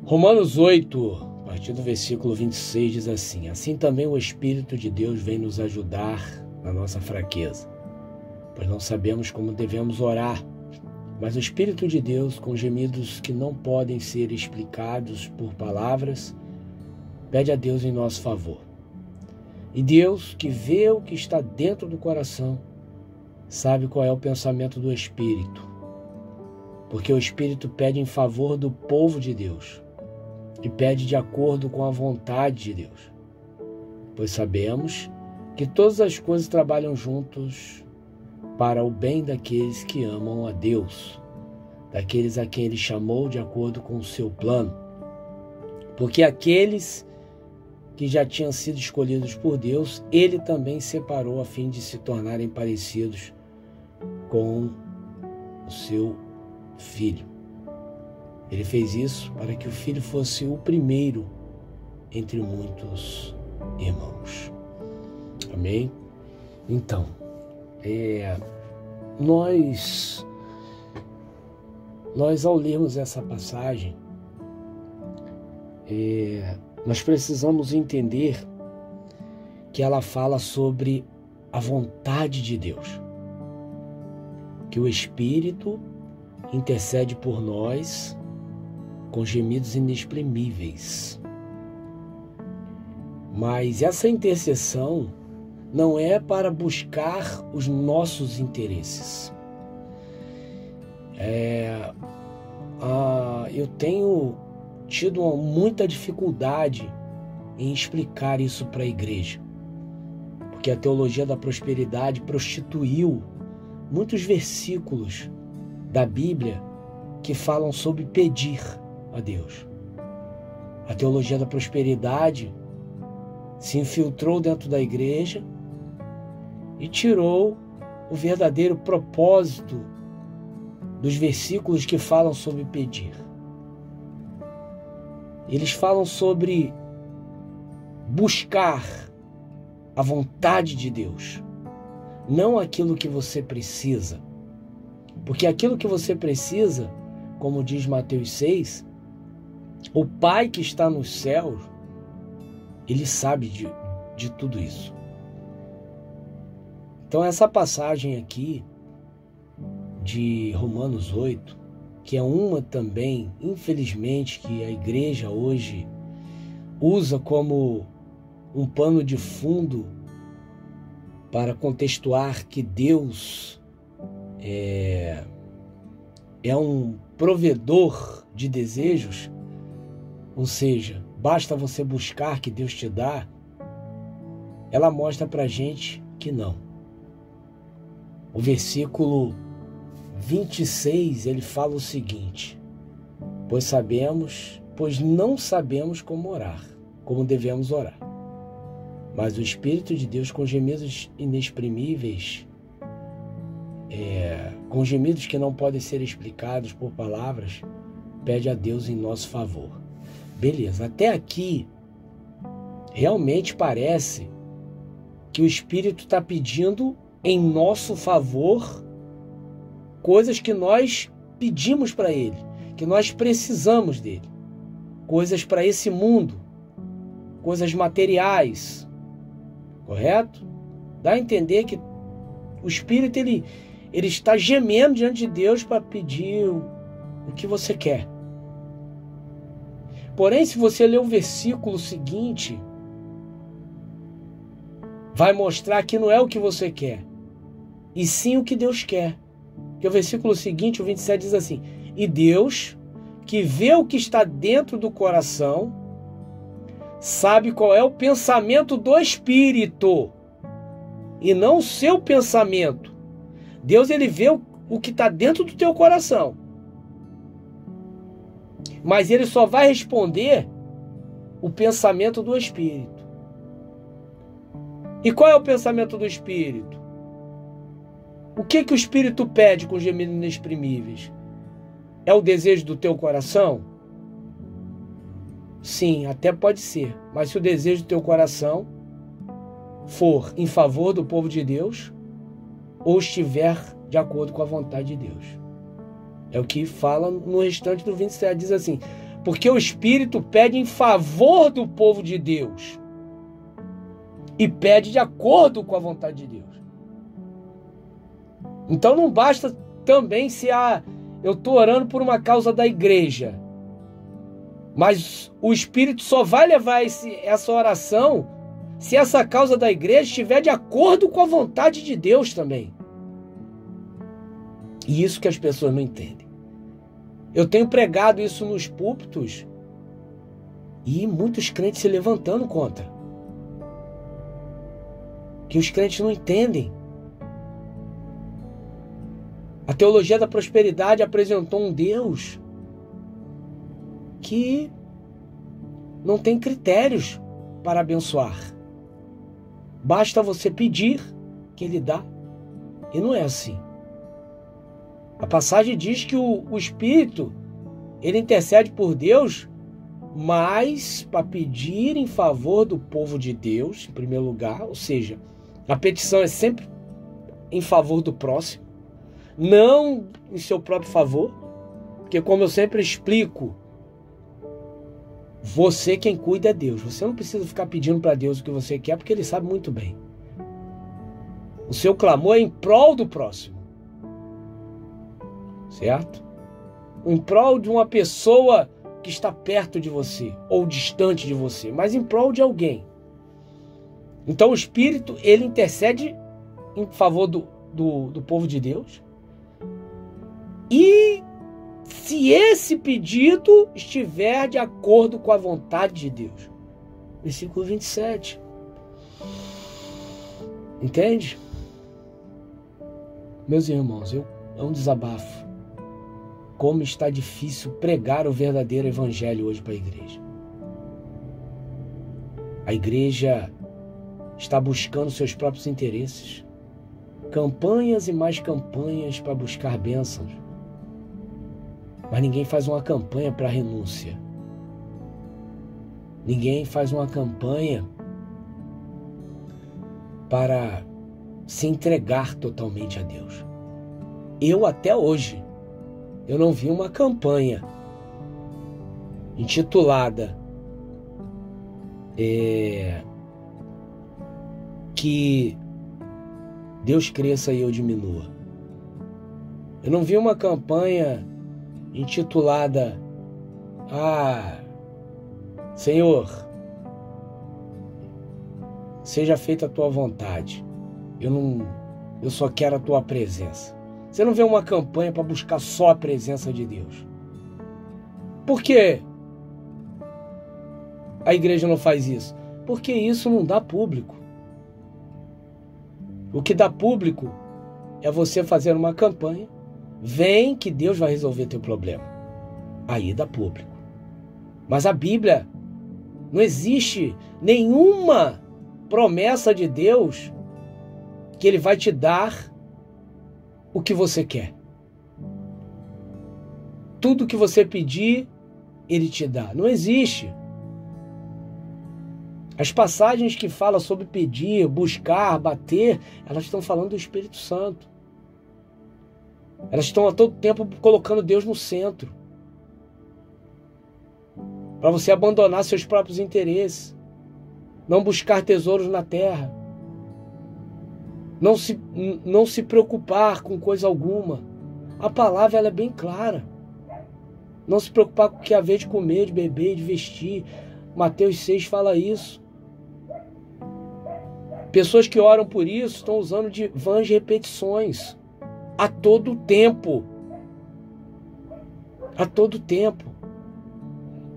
Romanos 8, a partir do versículo 26, diz assim: Assim também o Espírito de Deus vem nos ajudar na nossa fraqueza, pois não sabemos como devemos orar, mas o Espírito de Deus, com gemidos que não podem ser explicados por palavras, pede a Deus em nosso favor. E Deus, que vê o que está dentro do coração, sabe qual é o pensamento do Espírito, porque o Espírito pede em favor do povo de Deus e pede de acordo com a vontade de Deus, pois sabemos que todas as coisas trabalham juntos para o bem daqueles que amam a Deus, daqueles a quem Ele chamou de acordo com o seu plano, porque aqueles que já tinham sido escolhidos por Deus, Ele também separou a fim de se tornarem parecidos com o seu Filho. Ele fez isso para que o Filho fosse o primeiro entre muitos irmãos. Amém? Então, nós ao lermos essa passagem, nós precisamos entender que ela fala sobre a vontade de Deus, que o Espírito intercede por nós com gemidos inexprimíveis. Mas essa intercessão não é para buscar os nossos interesses. Eu tenho tido muita dificuldade em explicar isso para a igreja, porque a teologia da prosperidade prostituiu muitos versículos da Bíblia que falam sobre pedir a Deus. A teologia da prosperidade se infiltrou dentro da igreja e tirou o verdadeiro propósito dos versículos que falam sobre pedir. Eles falam sobre buscar a vontade de Deus, não aquilo que você precisa. Porque aquilo que você precisa, como diz Mateus 6, o Pai que está nos céus, Ele sabe de tudo isso. Então essa passagem aqui de Romanos 8, que é uma também, infelizmente, que a igreja hoje usa como um pano de fundo para contextuar que Deus é um provedor de desejos, ou seja, basta você buscar que Deus te dá, ela mostra pra gente que não. O versículo 26, ele fala o seguinte: pois não sabemos como orar, como devemos orar. Mas o Espírito de Deus, com gemidos inexprimíveis, com gemidos que não podem ser explicados por palavras, pede a Deus em nosso favor. Beleza, até aqui, realmente parece que o Espírito está pedindo em nosso favor coisas que nós pedimos para Ele, que nós precisamos dele, coisas para esse mundo, coisas materiais, correto? Dá a entender que o Espírito ele está gemendo diante de Deus para pedir o que você quer. Porém, se você ler o versículo seguinte, vai mostrar que não é o que você quer, e sim o que Deus quer. Porque o versículo seguinte, o 27, diz assim: E Deus, que vê o que está dentro do coração, sabe qual é o pensamento do Espírito, e não o seu pensamento. Deus, ele vê o que está dentro do teu coração, mas ele só vai responder o pensamento do Espírito. E qual é o pensamento do Espírito? O que o Espírito pede com gemidos inexprimíveis? É o desejo do teu coração? Sim, até pode ser. Mas se o desejo do teu coração for em favor do povo de Deus, ou estiver de acordo com a vontade de Deus. É o que fala no restante do 27, diz assim: Porque o Espírito pede em favor do povo de Deus. E pede de acordo com a vontade de Deus. Então não basta também se eu estou orando por uma causa da igreja. Mas o Espírito só vai levar essa oração se essa causa da igreja estiver de acordo com a vontade de Deus também. E isso que as pessoas não entendem. Eu tenho pregado isso nos púlpitos e muitos crentes se levantando contra. Que os crentes não entendem. A teologia da prosperidade apresentou um Deus que não tem critérios para abençoar. Basta você pedir que Ele dá. E não é assim. A passagem diz que o Espírito, ele intercede por Deus, mas para pedir em favor do povo de Deus, em primeiro lugar, ou seja, a petição é sempre em favor do próximo, não em seu próprio favor, porque como eu sempre explico, você quem cuida é Deus. Você não precisa ficar pedindo para Deus o que você quer, porque Ele sabe muito bem. O seu clamor é em prol do próximo. Certo? Em prol de uma pessoa que está perto de você, ou distante de você, mas em prol de alguém. Então o Espírito, ele intercede em favor do povo de Deus. E se esse pedido estiver de acordo com a vontade de Deus. Versículo 27. Entende? Meus irmãos, é um desabafo. Como está difícil pregar o verdadeiro evangelho hoje para a igreja. A igreja está buscando seus próprios interesses. Campanhas e mais campanhas para buscar bênçãos. Mas ninguém faz uma campanha para renúncia. Ninguém faz uma campanha para se entregar totalmente a Deus. Eu até hoje, eu não vi uma campanha intitulada que Deus cresça e eu diminua. Eu não vi uma campanha intitulada Senhor, seja feita a tua vontade. Eu só quero a tua presença. Você não vê uma campanha para buscar só a presença de Deus. Por quê? A igreja não faz isso? Porque isso não dá público. O que dá público é você fazer uma campanha. Vem que Deus vai resolver teu problema. Aí dá público. Mas a Bíblia, não existe nenhuma promessa de Deus que Ele vai te dar o que você quer. Tudo que você pedir, Ele te dá. Não existe. As passagens que falam sobre pedir, buscar, bater, elas estão falando do Espírito Santo. Elas estão a todo tempo colocando Deus no centro. Para você abandonar seus próprios interesses. Não buscar tesouros na terra. Não se preocupar com coisa alguma. A palavra ela é bem clara. Não se preocupar com o que haver de comer, de beber, de vestir. Mateus 6 fala isso. Pessoas que oram por isso estão usando de vãs repetições. A todo tempo. A todo tempo.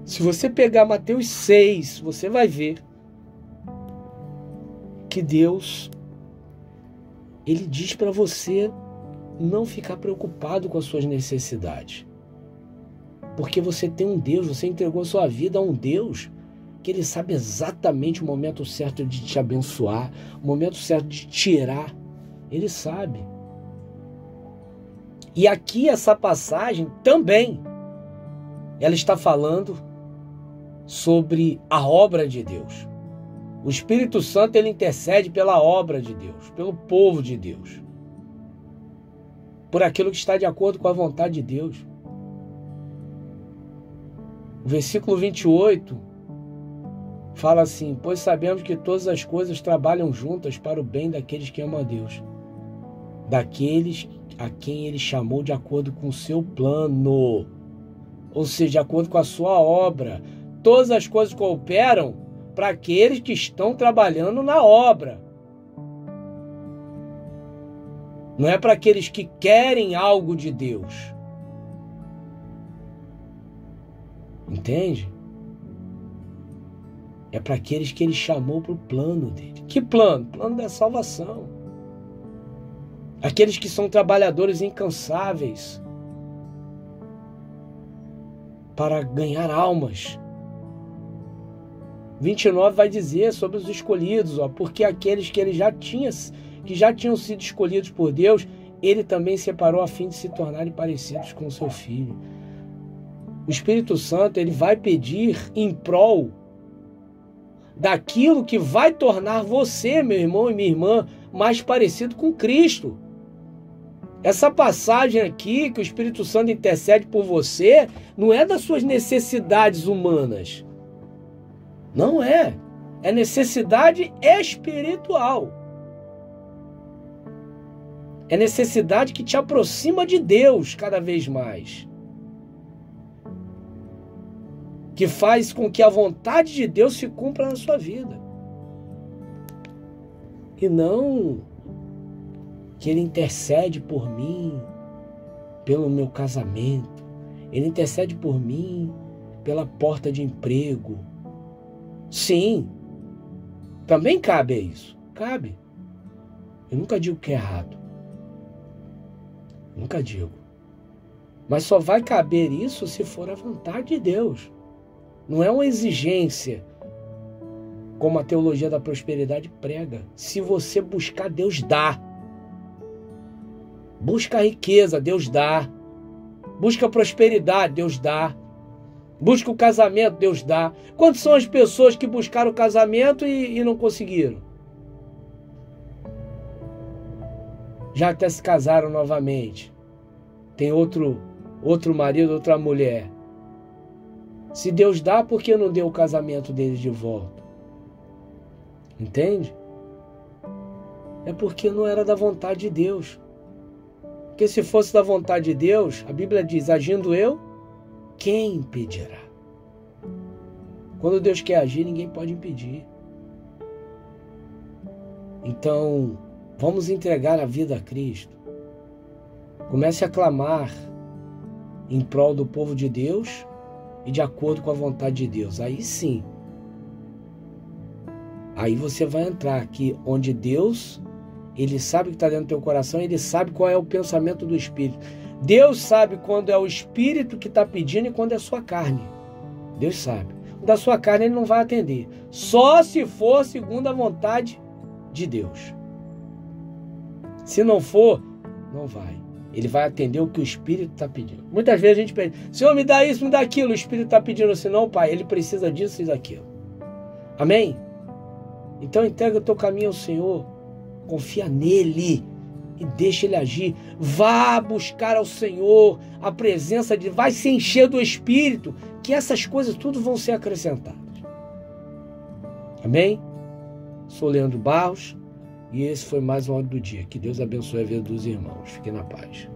Se você pegar Mateus 6, você vai ver que Deus, Ele diz para você não ficar preocupado com as suas necessidades. Porque você tem um Deus, você entregou a sua vida a um Deus que Ele sabe exatamente o momento certo de te abençoar, o momento certo de tirar. Ele sabe. E aqui essa passagem também, ela está falando sobre a obra de Deus. O Espírito Santo, ele intercede pela obra de Deus, pelo povo de Deus, por aquilo que está de acordo com a vontade de Deus. O versículo 28 fala assim: pois sabemos que todas as coisas trabalham juntas para o bem daqueles que amam a Deus, daqueles a quem Ele chamou de acordo com o seu plano, ou seja, de acordo com a sua obra. Todas as coisas cooperam para aqueles que estão trabalhando na obra. Não é para aqueles que querem algo de Deus. Entende? É para aqueles que Ele chamou para o plano dele. Que plano? Plano da salvação. Aqueles que são trabalhadores incansáveis para ganhar almas. 29 vai dizer sobre os escolhidos, porque aqueles que já tinham sido escolhidos por Deus, Ele também separou a fim de se tornarem parecidos com o seu Filho. O Espírito Santo, Ele vai pedir em prol daquilo que vai tornar você, meu irmão e minha irmã, mais parecido com Cristo. Essa passagem aqui, que o Espírito Santo intercede por você, não é das suas necessidades humanas. Não é. É necessidade espiritual. É necessidade que te aproxima de Deus cada vez mais. Que faz com que a vontade de Deus se cumpra na sua vida. E não que Ele intercede por mim, pelo meu casamento. Ele intercede por mim pela porta de emprego. Sim, também cabe a isso. Cabe. Eu nunca digo que é errado. Nunca digo. Mas só vai caber isso se for a vontade de Deus. Não é uma exigência, como a teologia da prosperidade prega. Se você buscar, Deus dá. Busca a riqueza, Deus dá. Busca a prosperidade, Deus dá. Busca o casamento, Deus dá. Quantas são as pessoas que buscaram o casamento e não conseguiram? Já até se casaram novamente. Tem outro marido, outra mulher. Se Deus dá, por que não deu o casamento deles de volta? Entende? É porque não era da vontade de Deus. Porque se fosse da vontade de Deus, a Bíblia diz, agindo eu, quem impedirá? Quando Deus quer agir, ninguém pode impedir. Então, vamos entregar a vida a Cristo. Comece a clamar em prol do povo de Deus e de acordo com a vontade de Deus. Aí sim. Aí você vai entrar aqui onde Deus, Ele sabe o que está dentro do teu coração, Ele sabe qual é o pensamento do Espírito. Deus sabe quando é o Espírito que está pedindo e quando é a sua carne. Deus sabe. O da sua carne Ele não vai atender. Só se for segundo a vontade de Deus. Se não for, não vai. Ele vai atender o que o Espírito está pedindo. Muitas vezes a gente pede, Senhor, me dá isso, me dá aquilo. O Espírito está pedindo assim, não, Pai, Ele precisa disso e daquilo. Amém? Então entrega o teu caminho ao Senhor. Confia nele e deixa Ele agir. Vá buscar ao Senhor a presença de... Vai se encher do Espírito, que essas coisas tudo vão ser acrescentadas. Amém? Sou Leandro Barros. E esse foi mais um áudio do dia. Que Deus abençoe a vida dos irmãos. Fiquem na paz.